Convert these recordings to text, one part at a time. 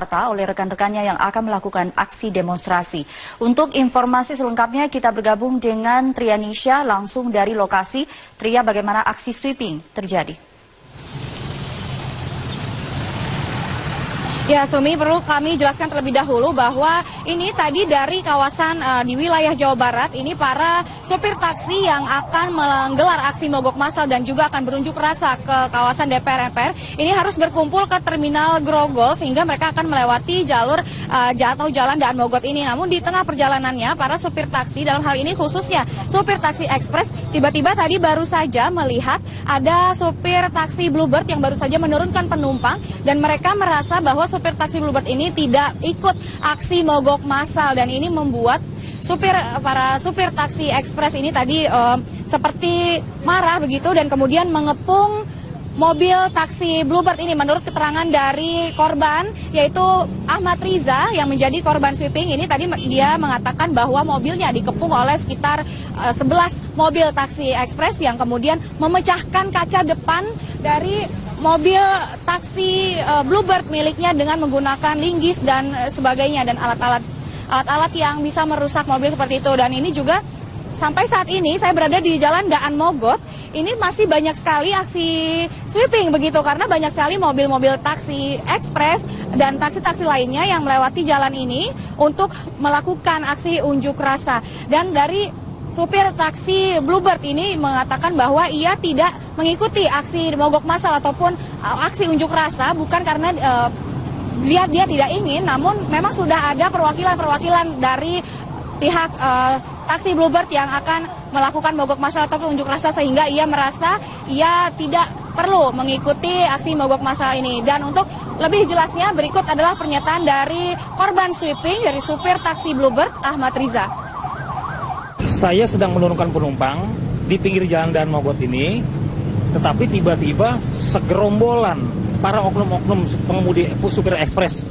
oleh rekan-rekannya yang akan melakukan aksi demonstrasi. Untuk informasi selengkapnya kita bergabung dengan Trianisha langsung dari lokasi. Tria, bagaimana aksi sweeping terjadi? Ya, Sumi, perlu kami jelaskan terlebih dahulu bahwa ini tadi dari kawasan di wilayah Jawa Barat, ini para sopir taksi yang akan menggelar aksi mogok massal dan juga akan berunjuk rasa ke kawasan DPR MPR, ini harus berkumpul ke terminal Grogol sehingga mereka akan melewati jalur atau jalan Daan Mogot ini. Namun di tengah perjalanannya, para sopir taksi, dalam hal ini khususnya sopir taksi ekspres, tiba-tiba tadi baru saja melihat ada sopir taksi Bluebird yang baru saja menurunkan penumpang dan mereka merasa bahwa sopir taksi Bluebird ini tidak ikut aksi mogok massal dan ini membuat para supir taksi ekspres ini tadi seperti marah begitu dan kemudian mengepung mobil taksi Bluebird ini. Menurut keterangan dari korban yaitu Ahmad Riza yang menjadi korban sweeping ini, tadi dia mengatakan bahwa mobilnya dikepung oleh sekitar 11 mobil taksi ekspres yang kemudian memecahkan kaca depan dari mobil taksi Bluebird miliknya dengan menggunakan linggis dan sebagainya dan alat-alat yang bisa merusak mobil seperti itu. Dan ini juga sampai saat ini saya berada di Jalan Daan Mogot, ini masih banyak sekali aksi sweeping begitu karena banyak sekali mobil-mobil taksi ekspres dan taksi-taksi lainnya yang melewati jalan ini untuk melakukan aksi unjuk rasa. Dan dari supir taksi Bluebird ini mengatakan bahwa ia tidak mengikuti aksi mogok massal ataupun aksi unjuk rasa bukan karena dia tidak ingin, namun memang sudah ada perwakilan dari pihak taksi Bluebird yang akan melakukan mogok massal ataupun unjuk rasa sehingga ia merasa ia tidak perlu mengikuti aksi mogok massal ini. Dan untuk lebih jelasnya berikut adalah pernyataan dari korban sweeping dari supir taksi Bluebird Ahmad Riza. Saya sedang menurunkan penumpang di pinggir jalan Daan Mogot ini, tetapi tiba-tiba segerombolan para oknum-oknum pengemudi supir ekspres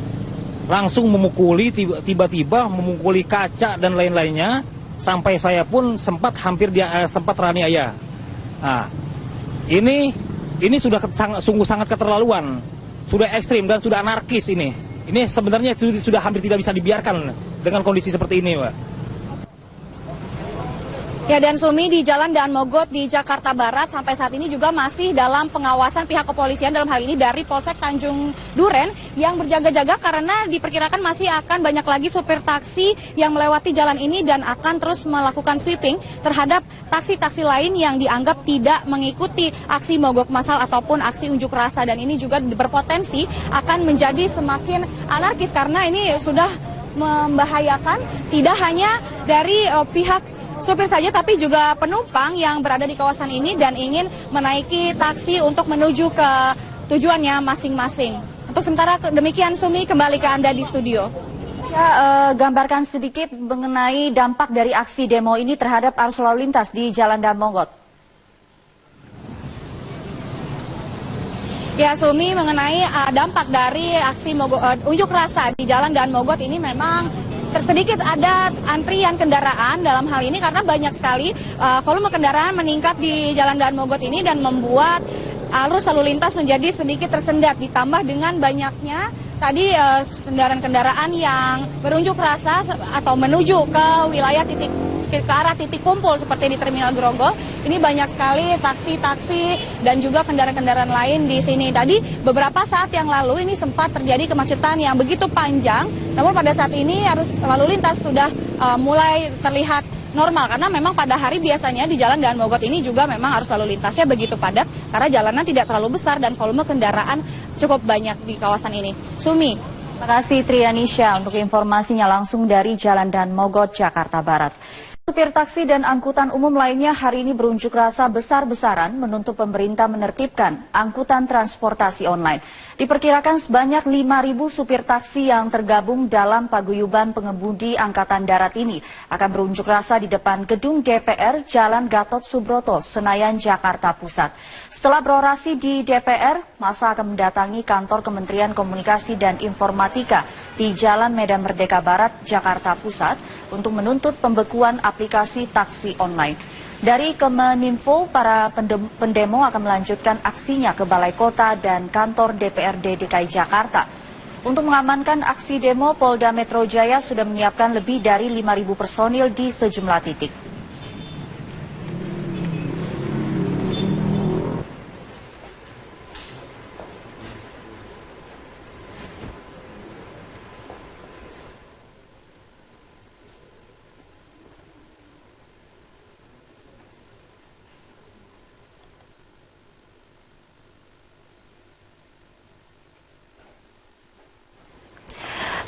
langsung memukuli, tiba-tiba memukuli kaca dan lain-lainnya, sampai saya pun sempat teraniaya. Nah, ini sudah sungguh sangat keterlaluan, sudah ekstrim dan sudah anarkis ini. Ini sebenarnya sudah hampir tidak bisa dibiarkan dengan kondisi seperti ini, Pak. Ya, dan Sumi, di Jalan Daan Mogot di Jakarta Barat sampai saat ini juga masih dalam pengawasan pihak kepolisian, dalam hal ini dari Polsek Tanjung Duren yang berjaga-jaga karena diperkirakan masih akan banyak lagi supir taksi yang melewati jalan ini dan akan terus melakukan sweeping terhadap taksi-taksi lain yang dianggap tidak mengikuti aksi mogok massal ataupun aksi unjuk rasa. Dan ini juga berpotensi akan menjadi semakin anarkis karena ini sudah membahayakan tidak hanya dari pihak supir saja tapi juga penumpang yang berada di kawasan ini dan ingin menaiki taksi untuk menuju ke tujuannya masing-masing. Untuk sementara demikian, Sumi, kembali ke Anda di studio. Ya, gambarkan sedikit mengenai dampak dari aksi demo ini terhadap arus lalu lintas di Jalan Daan Mogot. Ya, Sumi, mengenai dampak dari aksi unjuk rasa di Jalan Daan Mogot ini memang sedikit ada antrian kendaraan dalam hal ini karena banyak sekali volume kendaraan meningkat di Jalan Daan Mogot ini dan membuat arus lalu lintas menjadi sedikit tersendat, ditambah dengan banyaknya tadi kendaraan yang berunjuk rasa atau menuju ke wilayah ke arah titik kumpul seperti di Terminal Grogol. Ini banyak sekali taksi-taksi dan juga kendaraan-kendaraan lain di sini. Tadi beberapa saat yang lalu ini sempat terjadi kemacetan yang begitu panjang, namun pada saat ini arus lalu lintas sudah mulai terlihat normal karena memang pada hari biasanya di Jalan Daan Mogot ini juga memang arus lalu lintasnya begitu padat karena jalanan tidak terlalu besar dan volume kendaraan cukup banyak di kawasan ini. Sumi. Terima kasih Trianisha untuk informasinya langsung dari Jalan Daan Mogot, Jakarta Barat. Supir taksi dan angkutan umum lainnya hari ini berunjuk rasa besar-besaran menuntut pemerintah menertibkan angkutan transportasi online. Diperkirakan sebanyak 5.000 supir taksi yang tergabung dalam paguyuban pengemudi Angkatan Darat ini akan berunjuk rasa di depan gedung DPR Jalan Gatot Subroto, Senayan, Jakarta Pusat. Setelah berorasi di DPR, masa akan mendatangi kantor Kementerian Komunikasi dan Informatika di Jalan Medan Merdeka Barat, Jakarta Pusat untuk menuntut pembekuan aplikasi taksi online. Dari Kemeninfo, para pendemo akan melanjutkan aksinya ke Balai Kota dan kantor DPRD DKI Jakarta. Untuk mengamankan aksi demo, Polda Metro Jaya sudah menyiapkan lebih dari 5.000 personil di sejumlah titik.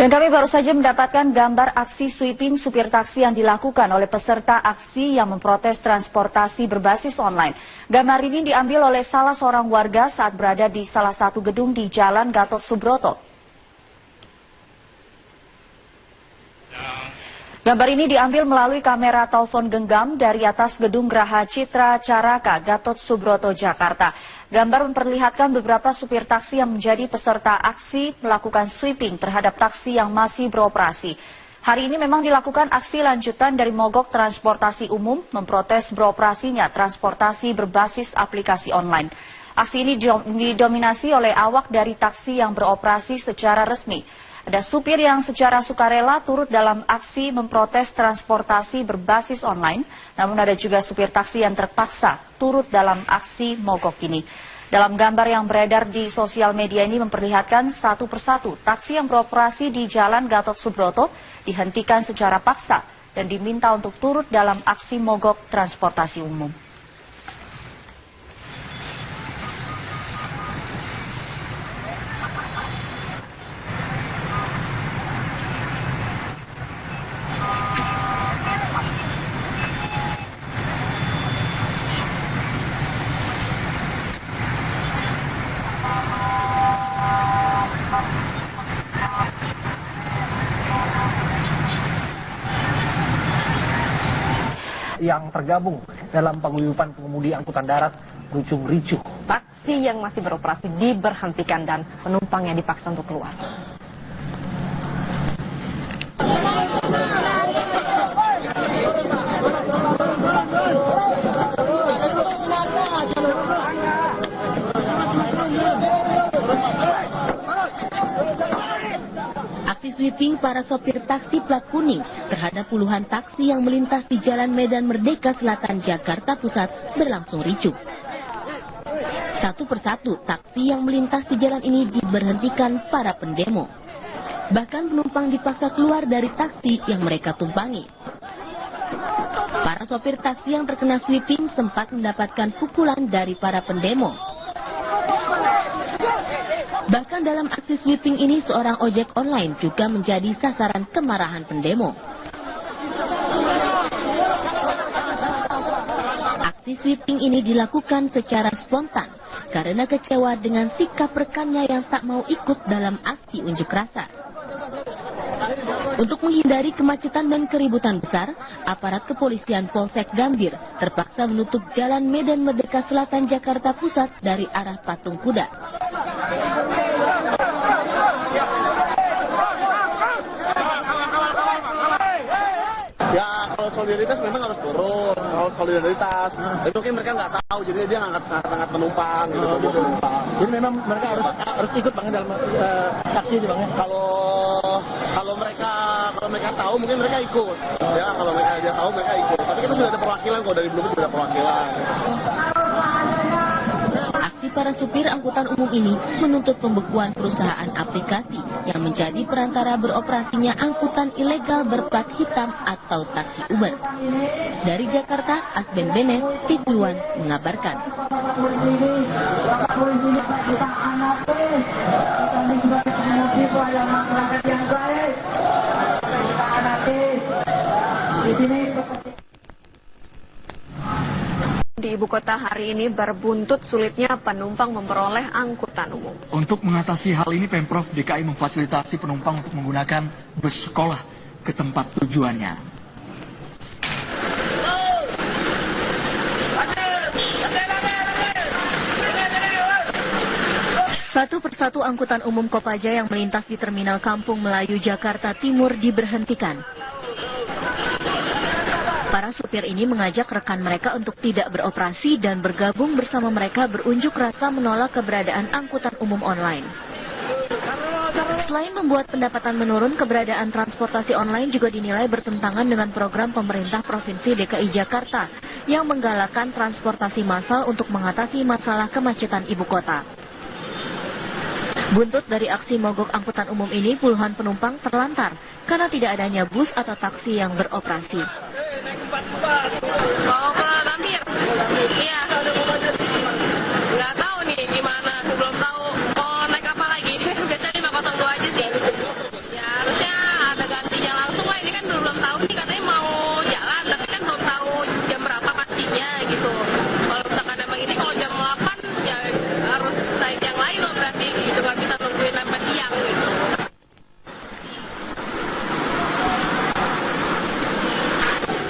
Dan kami baru saja mendapatkan gambar aksi sweeping supir taksi yang dilakukan oleh peserta aksi yang memprotes transportasi berbasis online. Gambar ini diambil oleh salah seorang warga saat berada di salah satu gedung di Jalan Gatot Subroto. Gambar ini diambil melalui kamera telepon genggam dari atas gedung Graha Citra Caraka, Gatot Subroto, Jakarta. Gambar memperlihatkan beberapa supir taksi yang menjadi peserta aksi melakukan sweeping terhadap taksi yang masih beroperasi. Hari ini memang dilakukan aksi lanjutan dari mogok transportasi umum memprotes beroperasinya transportasi berbasis aplikasi online. Aksi ini didominasi oleh awak dari taksi yang beroperasi secara resmi. Ada supir yang secara sukarela turut dalam aksi memprotes transportasi berbasis online, namun ada juga supir taksi yang terpaksa turut dalam aksi mogok ini. Dalam gambar yang beredar di sosial media ini memperlihatkan satu persatu taksi yang beroperasi di Jalan Gatot Subroto dihentikan secara paksa dan diminta untuk turut dalam aksi mogok transportasi umum. Yang tergabung dalam paguyuban pengemudi angkutan darat berujung ricuh. Taksi yang masih beroperasi diberhentikan dan penumpangnya dipaksa untuk keluar. Aksi sweeping para sopir taksi plat kuning terhadap puluhan taksi yang melintas di Jalan Medan Merdeka Selatan, Jakarta Pusat berlangsung ricuh. Satu persatu taksi yang melintas di jalan ini diberhentikan para pendemo. Bahkan penumpang dipaksa keluar dari taksi yang mereka tumpangi. Para sopir taksi yang terkena sweeping sempat mendapatkan pukulan dari para pendemo. Bahkan dalam aksi sweeping ini seorang ojek online juga menjadi sasaran kemarahan pendemo. Aksi sweeping ini dilakukan secara spontan karena kecewa dengan sikap rekannya yang tak mau ikut dalam aksi unjuk rasa. Untuk menghindari kemacetan dan keributan besar, aparat kepolisian Polsek Gambir terpaksa menutup Jalan Medan Merdeka Selatan, Jakarta Pusat dari arah Patung Kuda. Ya kalau solidaritas memang harus turun, kalau solidaritas. Itu mungkin mereka nggak tahu, jadi dia ngangkat penumpang gitu. Jadi memang mereka harus ikut bang dalam taksi ini bang. Kalau mereka tahu mungkin mereka ikut. Ya kalau dia tahu mereka ikut. Tapi kita sudah ada perwakilan, kalau dari belum sudah ada perwakilan. Aksi para supir angkutan umum ini menuntut pembekuan perusahaan aplikasi yang menjadi perantara beroperasinya angkutan ilegal berplat hitam atau taksi Uber. Dari Jakarta, Asben Bene, TV One mengabarkan. Di ibu kota hari ini berbuntut sulitnya penumpang memperoleh angkutan umum. Untuk mengatasi hal ini, Pemprov DKI memfasilitasi penumpang untuk menggunakan bus sekolah ke tempat tujuannya. Satu persatu angkutan umum Kopaja yang melintas di Terminal Kampung Melayu, Jakarta Timur diberhentikan. Para supir ini mengajak rekan mereka untuk tidak beroperasi dan bergabung bersama mereka berunjuk rasa menolak keberadaan angkutan umum online. Selain membuat pendapatan menurun, keberadaan transportasi online juga dinilai bertentangan dengan program pemerintah Provinsi DKI Jakarta yang menggalakkan transportasi massal untuk mengatasi masalah kemacetan ibu kota. Buntut dari aksi mogok angkutan umum ini, puluhan penumpang terlantar karena tidak adanya bus atau taksi yang beroperasi. Mau ke Gambir? Iya. Nggak tahu nih gimana, belum tahu mau naik apa lagi. Biasanya 502 aja sih. Ya harusnya ada gantinya langsung lah, ini kan belum tahu nih, katanya mau jalan, tapi kan belum tahu jam berapa pastinya gitu. Kalau misalkan emang ini kalau jam 8 ya harus naik yang lain loh berarti gitu, nggak bisa nungguin sampai siang gitu.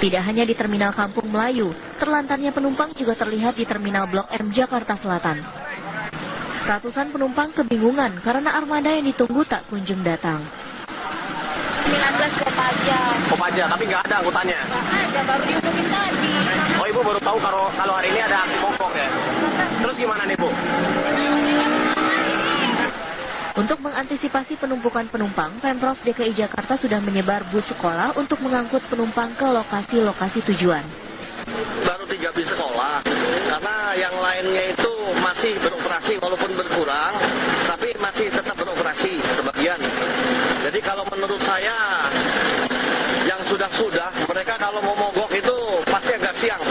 Tidak hanya di Terminal Kampung Melayu, terlantarnya penumpang juga terlihat di Terminal Blok M Jakarta Selatan. Ratusan penumpang kebingungan karena armada yang ditunggu tak kunjung datang. 19 Kopaja, tapi nggak ada angkutannya. Nggak ada, baru diumumin tadi. Oh, Ibu baru tahu kalau hari ini ada aksi mogok ya? Terus gimana nih, Bu? Untuk mengantisipasi penumpukan penumpang, Pemprov DKI Jakarta sudah menyebar bus sekolah untuk mengangkut penumpang ke lokasi-lokasi tujuan. Baru 3 bis sekolah, karena yang lainnya itu masih beroperasi walaupun berkurang, tapi masih tetap beroperasi sebagian. Jadi kalau menurut saya, yang sudah-sudah, mereka kalau mau mogok itu pasti agak siang.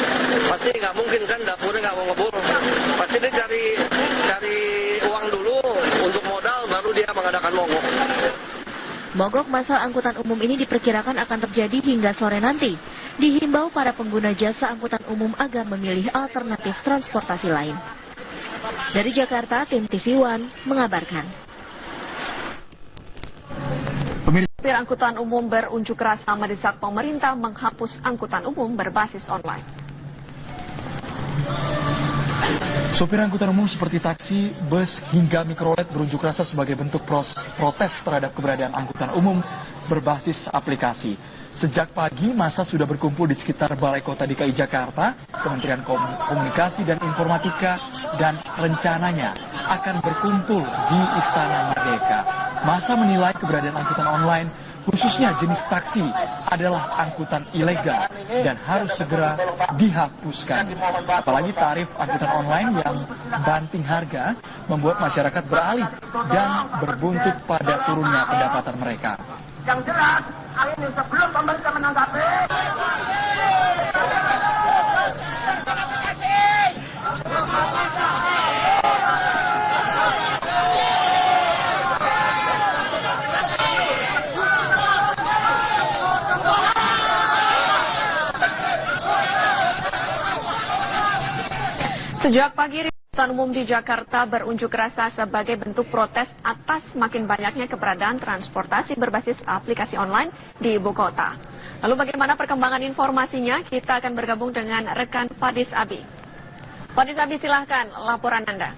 Pasti nggak mungkin kan, dapurnya nggak mau ngebul. Pasti dia cari uang dulu untuk modal, baru dia mengadakan mogok. Mogok massal angkutan umum ini diperkirakan akan terjadi hingga sore nanti. Dihimbau para pengguna jasa angkutan umum agar memilih alternatif transportasi lain. Dari Jakarta, tim TV One mengabarkan. Sopir angkutan umum berunjuk rasa mendesak pemerintah menghapus angkutan umum berbasis online. Sopir angkutan umum seperti taksi, bus, hingga mikrolet berunjuk rasa sebagai bentuk protes terhadap keberadaan angkutan umum berbasis aplikasi. Sejak pagi, massa sudah berkumpul di sekitar Balai Kota DKI Jakarta, Kementerian Komunikasi dan Informatika, dan rencananya akan berkumpul di Istana Merdeka. Massa menilai keberadaan angkutan online, khususnya jenis taksi, adalah angkutan ilegal dan harus segera dihapuskan. Apalagi tarif angkutan online yang banting harga membuat masyarakat beralih dan berbuntut pada turunnya pendapatan mereka. Yang jelas, hari ini sebelum pemerintah menanggapi, Sejak pagi, angkutan umum di Jakarta berunjuk rasa sebagai bentuk protes atas makin banyaknya keberadaan transportasi berbasis aplikasi online di ibu kota. Lalu bagaimana perkembangan informasinya? Kita akan bergabung dengan rekan Fadis Abi. Fadis Abi, silahkan laporan Anda.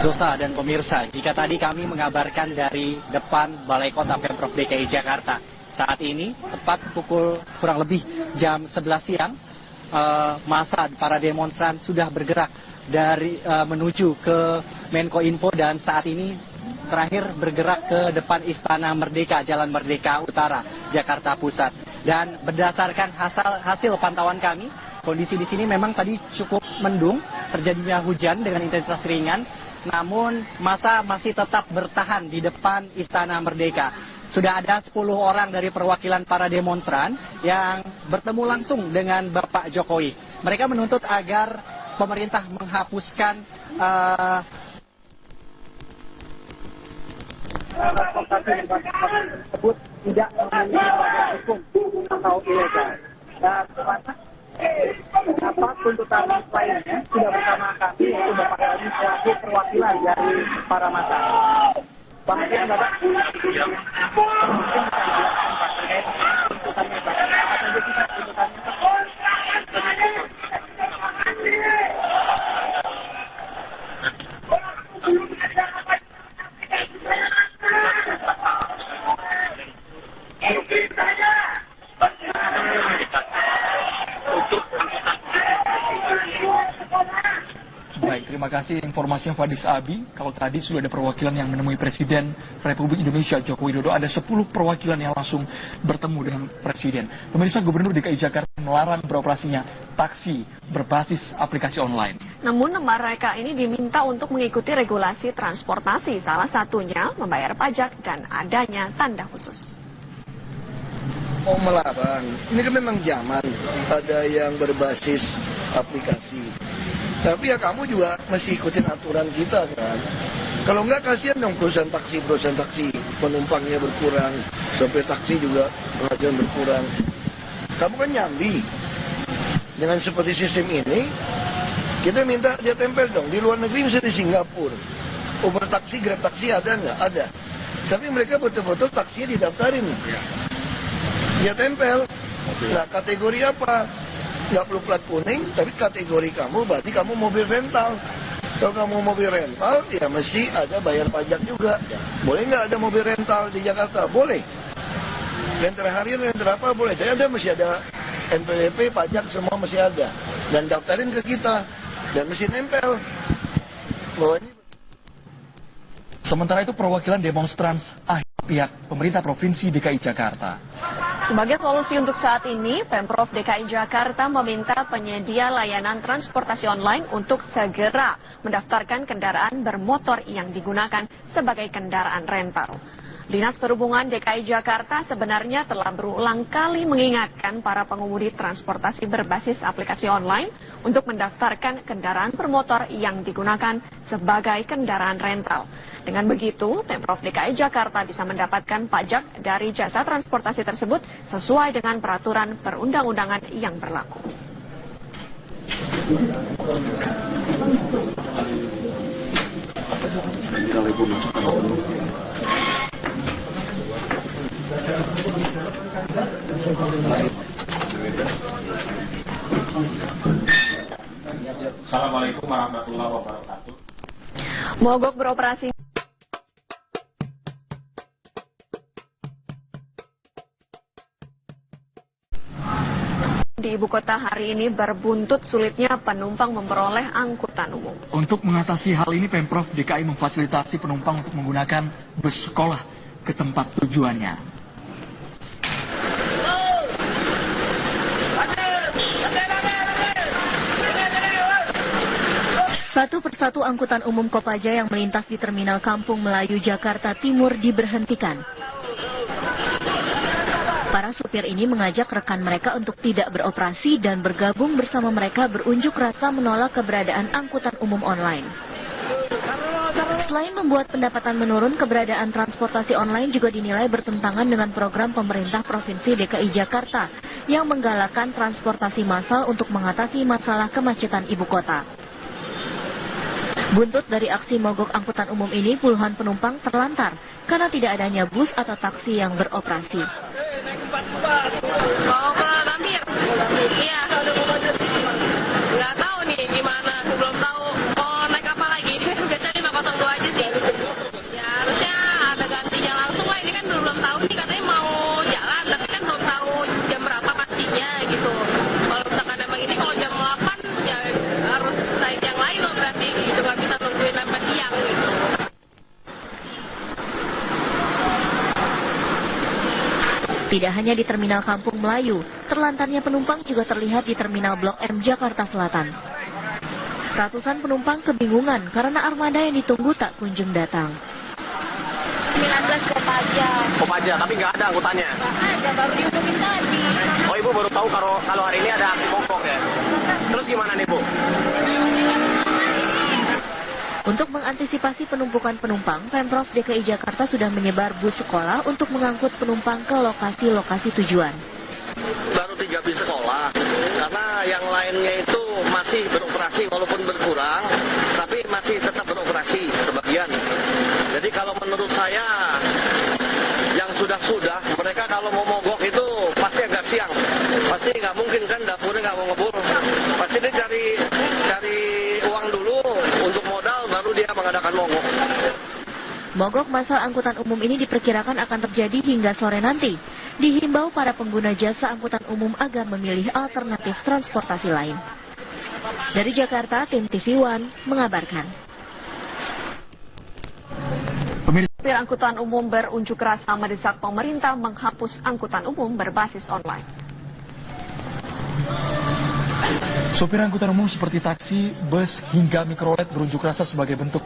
Zosa dan pemirsa, jika tadi kami mengabarkan dari depan Balai Kota Pemprov DKI Jakarta, saat ini tepat pukul kurang lebih jam 11 siang, massa para demonstran sudah bergerak dari menuju ke Menkominfo dan saat ini terakhir bergerak ke depan Istana Merdeka, Jalan Merdeka Utara, Jakarta Pusat. Dan berdasarkan hasil pantauan kami, kondisi di sini memang tadi cukup mendung, terjadinya hujan dengan intensitas ringan, namun massa masih tetap bertahan di depan Istana Merdeka. Sudah ada 10 orang dari perwakilan para demonstran yang bertemu langsung dengan Bapak Jokowi. Mereka menuntut agar pemerintah menghapuskan transportasi tersebut tidak memiliki hukum atau ilegal. Dan tuntutan lainnya sudah bersama kami, yaitu Bapak Dhani selaku perwakilan dari para massa. Bang Adrian, Bapak, mungkin bisa dijelaskan Pak terkait tuntutannya, Pak. Apa saja sih Pak tuntutannya, Pak? Baik, terima kasih. kasih informasinya Fadis Abi. Kalau tadi sudah ada perwakilan yang menemui Presiden Republik Indonesia Joko Widodo, ada 10 perwakilan yang langsung bertemu dengan Presiden. Pemirsa, Gubernur DKI Jakarta melarang beroperasinya taksi berbasis aplikasi online. Namun mereka ini diminta untuk mengikuti regulasi transportasi, salah satunya membayar pajak dan adanya tanda khusus. Mau melarang, ini kan memang zaman ada yang berbasis aplikasi. Tapi ya kamu juga mesti ikutin aturan kita kan. Kalau enggak kasihan dong perusahaan taksi penumpangnya berkurang, sopir taksi juga penghasilan berkurang. Kamu kan nyambi. Dengan seperti sistem ini, kita minta dia tempel dong. Di luar negeri misalnya di Singapura, Uber taksi, Grab taksi ada nggak? Ada. Tapi mereka betul-betul taksinya didaftarin. Dia tempel. Nah, kategori apa? Nggak perlu plat kuning, tapi kategori kamu berarti kamu mobil rental. Kalau kamu mobil rental, ya mesti ada bayar pajak juga. Boleh nggak ada mobil rental di Jakarta? Boleh. Rental harian, rental apa? Boleh. Tapi ada mesti ada NPWP, pajak semua mesti ada. Dan daftarin ke kita. Dan mesti nempel. Bahwa ini... Sementara itu perwakilan demonstran pihak pemerintah Provinsi DKI Jakarta. Sebagai solusi untuk saat ini, Pemprov DKI Jakarta meminta penyedia layanan transportasi online untuk segera mendaftarkan kendaraan bermotor yang digunakan sebagai kendaraan rental. Dinas Perhubungan DKI Jakarta sebenarnya telah berulang kali mengingatkan para pengemudi transportasi berbasis aplikasi online untuk mendaftarkan kendaraan bermotor yang digunakan sebagai kendaraan rental. Dengan begitu, Pemprov DKI Jakarta bisa mendapatkan pajak dari jasa transportasi tersebut sesuai dengan peraturan perundang-undangan yang berlaku. Assalamualaikum warahmatullahi wabarakatuh. Mogok beroperasi di ibu kota hari ini berbuntut sulitnya penumpang memperoleh angkutan umum. Untuk mengatasi hal ini, Pemprov DKI memfasilitasi penumpang untuk menggunakan bus sekolah ke tempat tujuannya. Satu persatu angkutan umum Kopaja yang melintas di Terminal Kampung Melayu, Jakarta Timur diberhentikan. Para supir ini mengajak rekan mereka untuk tidak beroperasi dan bergabung bersama mereka berunjuk rasa menolak keberadaan angkutan umum online. Selain membuat pendapatan menurun, keberadaan transportasi online juga dinilai bertentangan dengan program pemerintah Provinsi DKI Jakarta yang menggalakkan transportasi massal untuk mengatasi masalah kemacetan ibu kota. Buntut dari aksi mogok angkutan umum ini, puluhan penumpang terlantar karena tidak adanya bus atau taksi yang beroperasi. Mau ke Gambir? Iya. Nggak tahu nih gimana, belum tahu mau naik apa lagi. Biasanya 502 aja sih. Ya harusnya ada gantinya langsung lah, ini kan belum tahu nih, katanya mau jalan, tapi kan belum tahu jam berapa pastinya gitu. Kalau misalkan emang ini kalau jam 8 ya harus naik yang lain loh berarti gitu, nggak bisa nungguin sampai siang gitu. Tidak hanya di Terminal Kampung Melayu, terlantarnya penumpang juga terlihat di Terminal Blok M Jakarta Selatan. Ratusan penumpang kebingungan karena armada yang ditunggu tak kunjung datang. 19 Kopaja, tapi nggak ada angkutannya. Nggak ada, baru diumumin tadi. Oh, Ibu baru tahu kalau hari ini ada aksi mogok ya? Terus gimana nih, Bu? Untuk mengantisipasi penumpukan penumpang, Pemprov DKI Jakarta sudah menyebar bus sekolah untuk mengangkut penumpang ke lokasi-lokasi tujuan. Baru 3 bis sekolah, karena yang lainnya itu masih beroperasi walaupun berkurang, tapi masih tetap beroperasi sebagian. Jadi kalau menurut saya, yang sudah-sudah, mereka kalau mau mogok itu pasti agak siang. Pasti nggak mungkin kan, dapurnya nggak mau ngebul. Pasti dia cari uang dulu untuk modal, baru dia mengadakan mogok. Mogok massal angkutan umum ini diperkirakan akan terjadi hingga sore nanti. Dihimbau para pengguna jasa angkutan umum agar memilih alternatif transportasi lain. Dari Jakarta, tim TV One mengabarkan. Supir angkutan umum berunjuk rasa mendesak pemerintah menghapus angkutan umum berbasis online. Sopir angkutan umum seperti taksi, bus, hingga mikrolet berunjuk rasa sebagai bentuk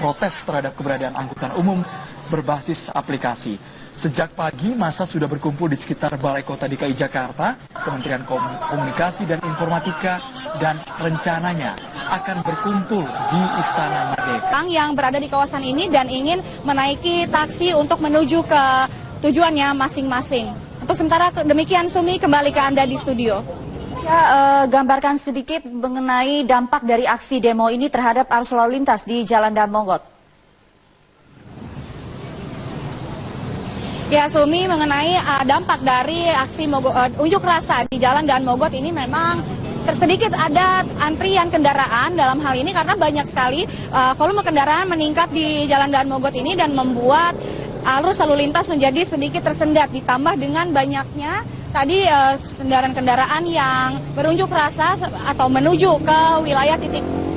protes terhadap keberadaan angkutan umum berbasis aplikasi. Sejak pagi, massa sudah berkumpul di sekitar Balai Kota DKI Jakarta, Kementerian Komunikasi dan Informatika, dan rencananya akan berkumpul di Istana Merdeka. Yang berada di kawasan ini dan ingin menaiki taksi untuk menuju ke tujuannya masing-masing. Untuk sementara demikian, Sumi, kembali ke Anda di studio. Ya, gambarkan sedikit mengenai dampak dari aksi demo ini terhadap arus lalu lintas di Jalan Dan Mogot. Ya, Sumi, mengenai dampak dari aksi unjuk rasa di Jalan Dan Mogot ini memang sedikit ada antrian kendaraan dalam hal ini karena banyak sekali volume kendaraan meningkat di Jalan Dan Mogot ini dan membuat arus lalu lintas menjadi sedikit tersendat, ditambah dengan banyaknya tadi kendaraan-kendaraan yang berunjuk rasa atau menuju ke wilayah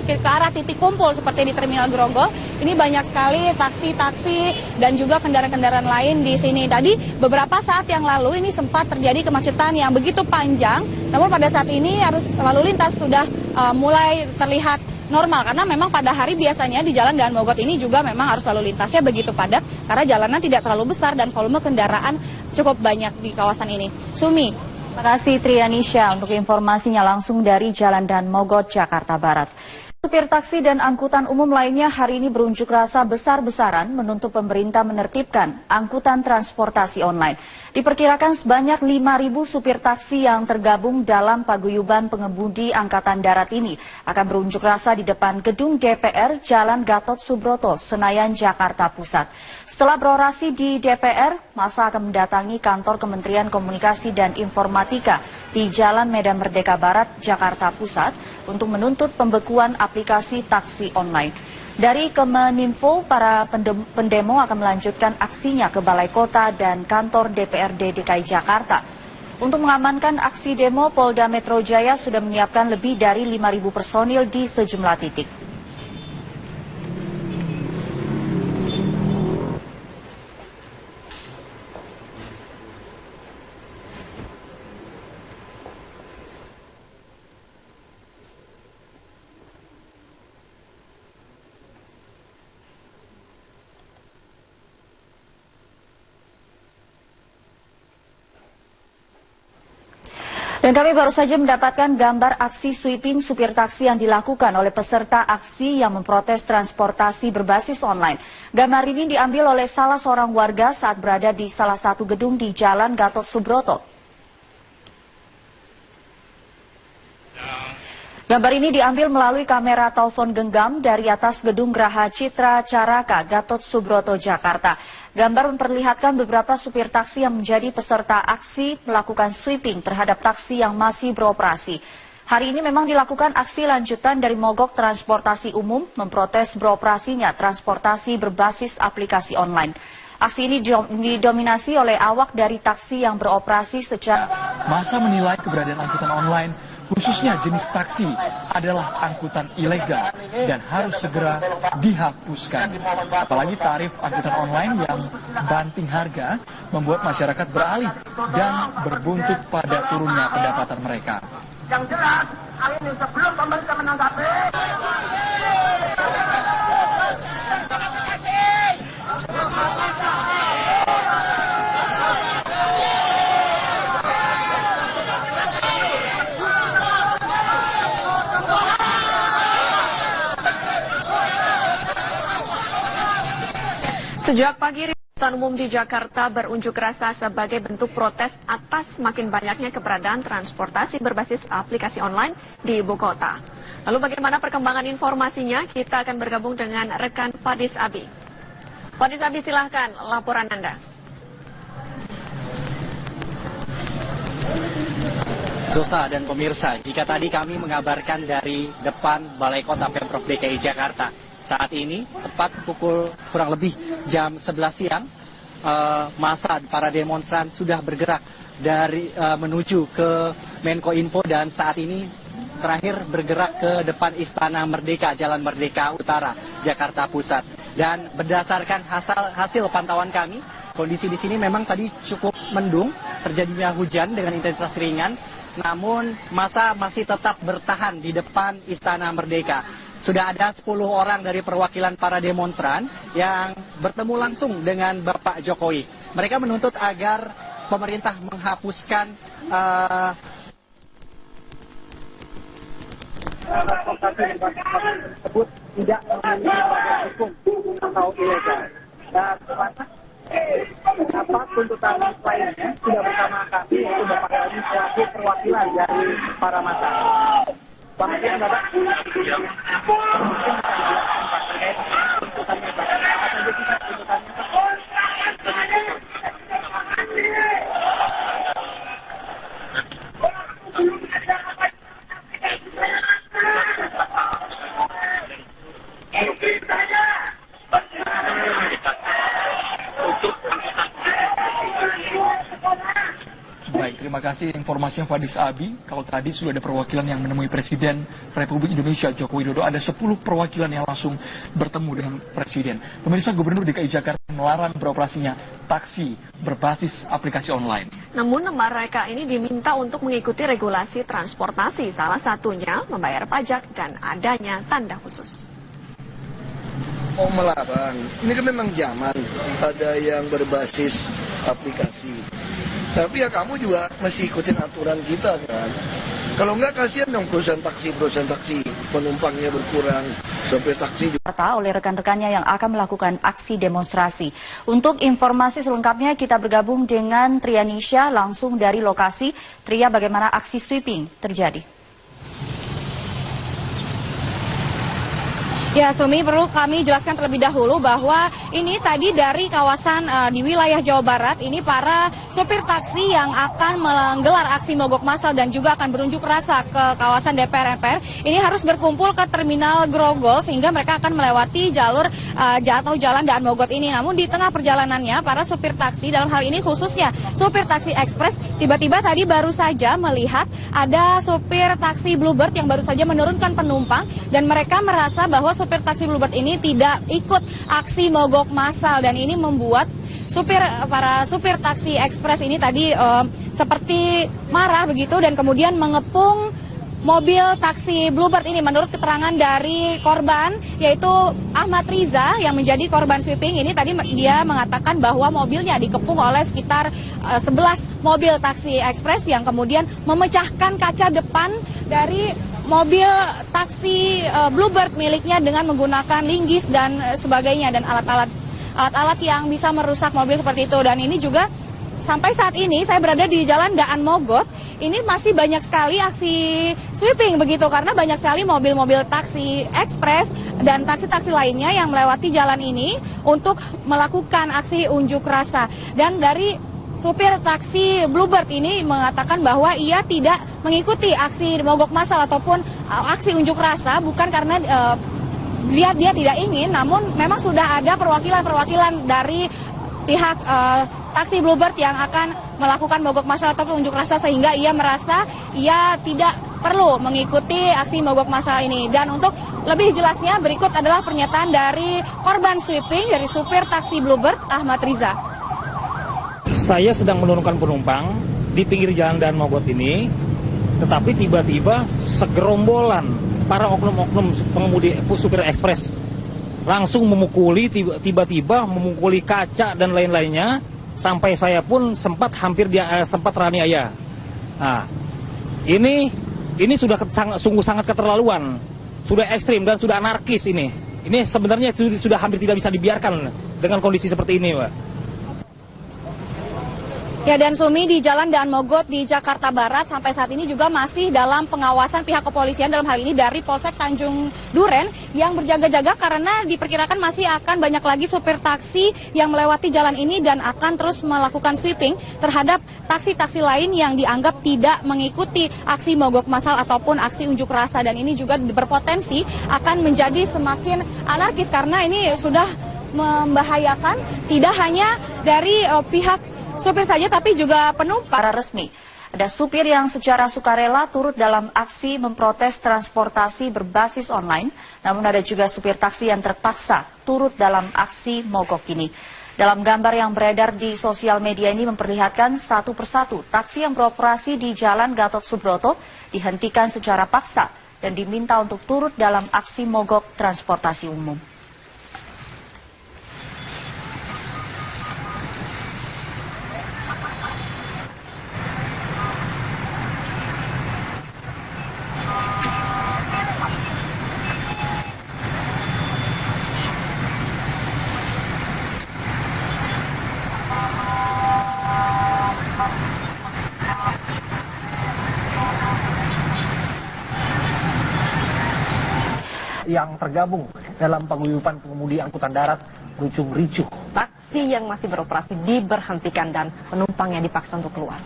ke arah titik kumpul seperti di Terminal Grogol. Ini banyak sekali taksi-taksi dan juga kendaraan-kendaraan lain di sini. Tadi beberapa saat yang lalu ini sempat terjadi kemacetan yang begitu panjang, namun pada saat ini arus lalu lintas sudah mulai terlihat normal karena memang pada hari biasanya di Jalan Dan Mogot ini juga memang arus lalu lintasnya begitu padat karena jalanan tidak terlalu besar dan volume kendaraan cukup banyak di kawasan ini. Sumi. Terima kasih Trianisha untuk informasinya langsung dari Jalan Dan Mogot, Jakarta Barat. Supir taksi dan angkutan umum lainnya hari ini berunjuk rasa besar-besaran menuntut pemerintah menertibkan angkutan transportasi online. Diperkirakan sebanyak 5.000 supir taksi yang tergabung dalam paguyuban pengemudi angkatan darat ini akan berunjuk rasa di depan gedung DPR Jalan Gatot Subroto, Senayan, Jakarta Pusat. Setelah berorasi di DPR, massa akan mendatangi kantor Kementerian Komunikasi dan Informatika di Jalan Medan Merdeka Barat, Jakarta Pusat untuk menuntut pembekuan aplikasi taksi online. Dari Kemeninfo, para pendemo akan melanjutkan aksinya ke Balai Kota dan kantor DPRD DKI Jakarta. Untuk mengamankan aksi demo, Polda Metro Jaya sudah menyiapkan lebih dari 5.000 personil di sejumlah titik. Dan kami baru saja mendapatkan gambar aksi sweeping supir taksi yang dilakukan oleh peserta aksi yang memprotes transportasi berbasis online. Gambar ini diambil oleh salah seorang warga saat berada di salah satu gedung di Jalan Gatot Subroto. Gambar ini diambil melalui kamera telepon genggam dari atas gedung Geraha Citra Caraka, Gatot Subroto, Jakarta. Gambar memperlihatkan beberapa supir taksi yang menjadi peserta aksi melakukan sweeping terhadap taksi yang masih beroperasi. Hari ini memang dilakukan aksi lanjutan dari mogok transportasi umum memprotes beroperasinya transportasi berbasis aplikasi online. Aksi ini didominasi oleh awak dari taksi yang beroperasi sejak... Massa menilai keberadaan angkutan online, khususnya jenis taksi, adalah angkutan ilegal dan harus segera dihapuskan. Apalagi tarif angkutan online yang banting harga membuat masyarakat beralih dan berbuntut pada turunnya pendapatan mereka. Yang jelas, hal ini sebelum pemerintah menanggapi. Sejak pagi, angkutan umum di Jakarta berunjuk rasa sebagai bentuk protes atas makin banyaknya keberadaan transportasi berbasis aplikasi online di ibu kota. Lalu bagaimana perkembangan informasinya? Kita akan bergabung dengan rekan Fadis Abi. Fadis Abi, silahkan laporan Anda. Zosa dan pemirsa, jika tadi kami mengabarkan dari depan Balai Kota Pemprov DKI Jakarta, saat ini tepat pukul kurang lebih jam 11 siang, massa para demonstran sudah bergerak dari menuju ke Menko Info dan saat ini terakhir bergerak ke depan Istana Merdeka, Jalan Merdeka Utara, Jakarta Pusat. Dan berdasarkan hasil pantauan kami, kondisi di sini memang tadi cukup mendung, terjadinya hujan dengan intensitas ringan, namun massa masih tetap bertahan di depan Istana Merdeka. Sudah ada 10 orang dari perwakilan para demonstran yang bertemu langsung dengan Bapak Jokowi. Mereka menuntut agar pemerintah menghapuskan transportasi tersebut tidak memiliki badan hukum atau ilegal. Dan apa tuntutan lainnya sudah bersama kami, yaitu Bapak Dhani selaku perwakilan dari para massa. Bang Adrian, Bapak, mungkin bisa dijelaskan Pak terkait tuntutannya Pak. Apa saja sih Pak tuntutannya Pak? Baik, terima kasih informasinya Fadis Abi. Kalau tadi sudah ada perwakilan yang menemui Presiden Republik Indonesia Joko Widodo, ada 10 perwakilan yang langsung bertemu dengan Presiden. Pemirsa, Gubernur DKI Jakarta melarang beroperasinya taksi berbasis aplikasi online. Namun mereka ini diminta untuk mengikuti regulasi transportasi, salah satunya membayar pajak dan adanya tanda khusus. Oh, melarang. Ini kan memang zaman ada yang berbasis aplikasi. Tapi ya kamu juga mesti ikutin aturan kita kan. Kalau enggak kasihan dong perusahaan taksi penumpangnya berkurang, sopir taksi juga. Oleh rekan-rekannya yang akan melakukan aksi demonstrasi. Untuk informasi selengkapnya kita bergabung dengan Trianisha langsung dari lokasi. Tria, bagaimana aksi sweeping terjadi? Ya, Sumi, perlu kami jelaskan terlebih dahulu bahwa ini tadi dari kawasan di wilayah Jawa Barat, ini para sopir taksi yang akan menggelar aksi mogok massal dan juga akan berunjuk rasa ke kawasan DPR MPR, ini harus berkumpul ke Terminal Grogol sehingga mereka akan melewati jalur atau jalan Daan Mogot ini. Namun di tengah perjalanannya, para sopir taksi, dalam hal ini khususnya sopir taksi ekspres, tiba-tiba tadi baru saja melihat ada sopir taksi Bluebird yang baru saja menurunkan penumpang dan mereka merasa bahwa sopir taksi Bluebird ini tidak ikut aksi mogok massal dan ini membuat para supir taksi ekspres ini tadi seperti marah begitu dan kemudian mengepung mobil taksi Bluebird ini. Menurut keterangan dari korban yaitu Ahmad Riza yang menjadi korban sweeping ini, tadi dia mengatakan bahwa mobilnya dikepung oleh sekitar 11 mobil taksi ekspres yang kemudian memecahkan kaca depan dari mobil taksi Bluebird miliknya dengan menggunakan linggis dan sebagainya dan alat-alat yang bisa merusak mobil seperti itu. Dan ini juga sampai saat ini saya berada di Jalan Daan Mogot, ini masih banyak sekali aksi sweeping begitu karena banyak sekali mobil-mobil taksi ekspres dan taksi-taksi lainnya yang melewati jalan ini untuk melakukan aksi unjuk rasa. Dan dari supir taksi Bluebird ini mengatakan bahwa ia tidak mengikuti aksi mogok massal ataupun aksi unjuk rasa bukan karena dia tidak ingin, namun memang sudah ada perwakilan dari pihak taksi Bluebird yang akan melakukan mogok massal ataupun unjuk rasa sehingga ia merasa ia tidak perlu mengikuti aksi mogok massal ini. Dan untuk lebih jelasnya berikut adalah pernyataan dari korban sweeping dari supir taksi Bluebird Ahmad Riza. Saya sedang menurunkan penumpang di pinggir jalan Daan Mogot ini, tetapi tiba-tiba segerombolan para oknum-oknum pengemudi supir ekspres langsung memukuli, tiba-tiba memukuli kaca dan lain-lainnya, sampai saya pun sempat teraniaya. Nah, ini sudah sungguh sangat keterlaluan, sudah ekstrim dan sudah anarkis ini. Ini sebenarnya sudah hampir tidak bisa dibiarkan dengan kondisi seperti ini, Pak. Ya, dan Sumi, di Jalan Daan Mogot di Jakarta Barat sampai saat ini juga masih dalam pengawasan pihak kepolisian, dalam hal ini dari Polsek Tanjung Duren yang berjaga-jaga karena diperkirakan masih akan banyak lagi supir taksi yang melewati jalan ini dan akan terus melakukan sweeping terhadap taksi-taksi lain yang dianggap tidak mengikuti aksi mogok massal ataupun aksi unjuk rasa. Dan ini juga berpotensi akan menjadi semakin anarkis karena ini sudah membahayakan tidak hanya dari pihak supir saja tapi juga penumpang. Para resmi Ada supir yang secara sukarela turut dalam aksi memprotes transportasi berbasis online, namun ada juga supir taksi yang terpaksa turut dalam aksi mogok ini. Dalam gambar yang beredar di sosial media ini memperlihatkan satu persatu taksi yang beroperasi di Jalan Gatot Subroto dihentikan secara paksa dan diminta untuk turut dalam aksi mogok transportasi umum. Yang tergabung dalam paguyuban pengemudi angkutan darat berujung ricuh. Taksi yang masih beroperasi diberhentikan dan penumpangnya dipaksa untuk keluar.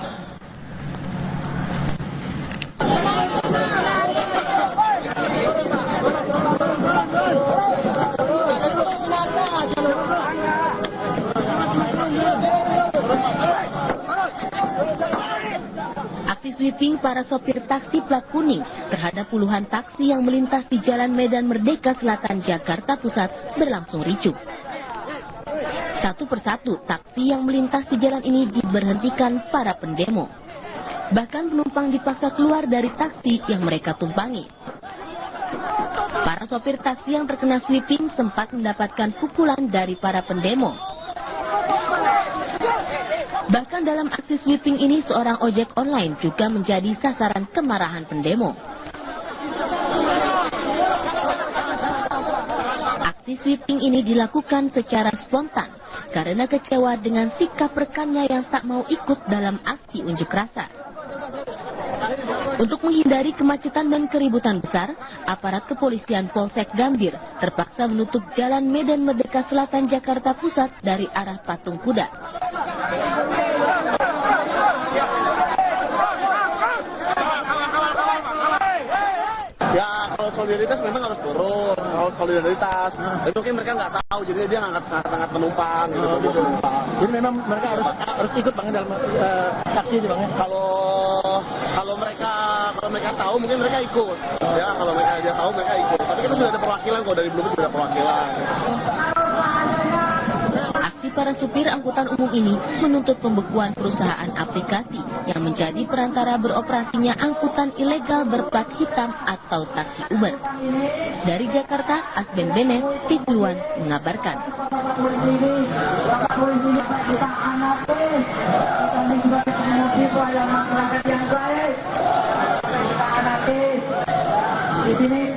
Aksi sweeping para sopir taksi plat kuning terhadap puluhan taksi yang melintas di Jalan Medan Merdeka Selatan, Jakarta Pusat berlangsung ricuh. Satu persatu taksi yang melintas di jalan ini diberhentikan para pendemo. Bahkan penumpang dipaksa keluar dari taksi yang mereka tumpangi. Para sopir taksi yang terkena sweeping sempat mendapatkan pukulan dari para pendemo. Bahkan dalam aksi sweeping ini seorang ojek online juga menjadi sasaran kemarahan pendemo. Aksi sweeping ini dilakukan secara spontan karena kecewa dengan sikap rekannya yang tak mau ikut dalam aksi unjuk rasa. Untuk menghindari kemacetan dan keributan besar, aparat kepolisian Polsek Gambir terpaksa menutup Jalan Medan Merdeka Selatan, Jakarta Pusat dari arah Patung Kuda. Ya kalau solidaritas memang harus turun, kalau solidaritas. Tapi mungkin mereka nggak tahu, jadi dia ngangkat penumpang gitu. Jadi memang mereka harus ikut bang dalam taksi itu bang. Kalau mereka tahu mungkin mereka ikut. Ya kalau dia tahu mereka ikut. Tapi kita sudah ada perwakilan, kalau dari belum sudah ada perwakilan. Aksi para supir angkutan umum ini menuntut pembekuan perusahaan aplikasi yang menjadi perantara beroperasinya angkutan ilegal berplat hitam atau taksi Uber. Dari Jakarta, Asben Benet, TV One mengabarkan. Di sini